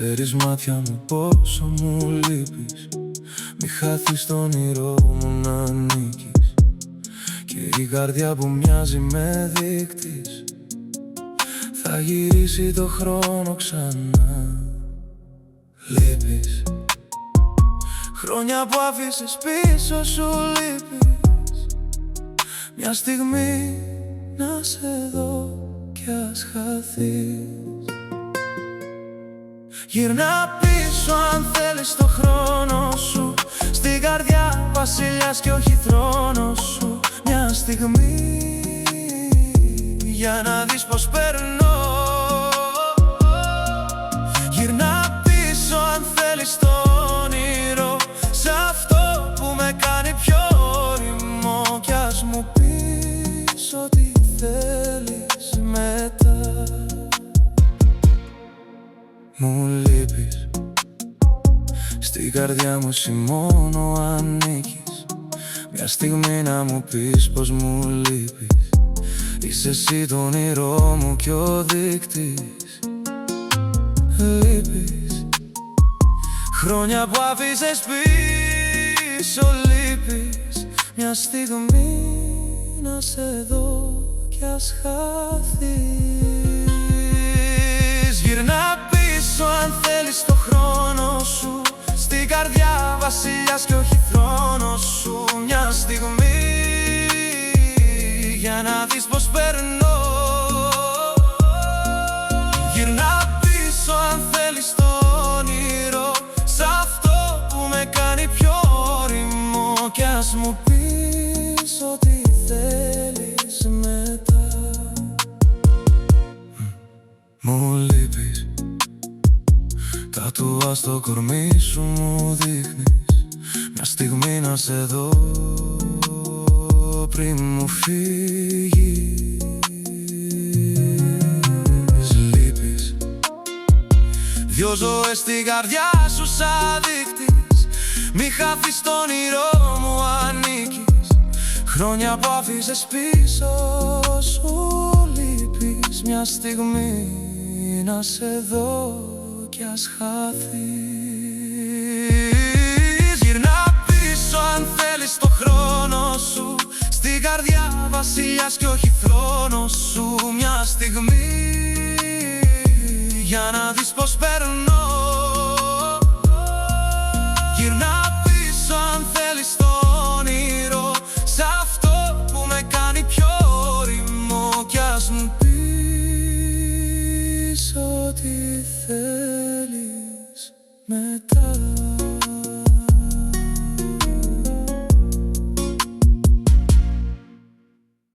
Ξέρεις μάτια μου πόσο μου λείπεις. Μη χάθεις το όνειρό μου να ανήκεις. Και η καρδιά που μοιάζει με δείκτης θα γυρίσει το χρόνο ξανά. Λείπεις. Χρόνια που άφησες πίσω σου λείπεις. Μια στιγμή να σε δω κι ας χαθείς. Γυρνά πίσω αν θέλεις το χρόνο σου. Στην καρδιά βασιλιάς και όχι θρόνος σου. Μια στιγμή για να δεις πως περνώ. Γυρνά πίσω αν θέλεις το όνειρο, σ' αυτό που με κάνει πιο όριμο. Κι ας μου πεις ό,τι θέλεις μετά. Μου λείπεις. Στην καρδιά μου εσύ μόνο ανήκεις. Μια στιγμή να μου πεις πως μου λείπεις. Είσαι εσύ το όνειρό μου κι ο δείκτης. Λείπεις. Χρόνια που άφησες πίσω λείπεις. Μια στιγμή να σε δω κι ας χαθείς. Γυρνά πίσω αν θέλεις το χρόνο σου. Στην καρδιά βασιλιάς και όχι θρόνος σου. Μια στιγμή για να δεις πως περνώ. Γυρνά πίσω αν θέλεις το όνειρο, σ' αυτό που με κάνει πιο όριμο. Κι ας μου πεις ό,τι θέλεις μετά. Μου λείπεις. Τατουά στο κορμί σου μου δείχνεις. Μια στιγμή να σε δω πριν μου φύγεις. Λείπεις. Δυο ζωές στην καρδιά σου σαν δείκτης. Μη χάθεις το όνειρό μου ανήκεις. Χρόνια που άφησες πίσω σου λείπεις. Μια στιγμή να σε δω κι ας χαθείς. Γυρνά πίσω αν θέλεις το χρόνο σου. Στην καρδιά βασιλιάς και όχι θρόνος σου. Μια στιγμή για να δεις πως περνώ. Γυρνά πίσω αν θέλεις το όνειρο, σ' αυτό που με κάνει πιο όριμο. Κι ας μου πεις ό,τι θέλεις μετά.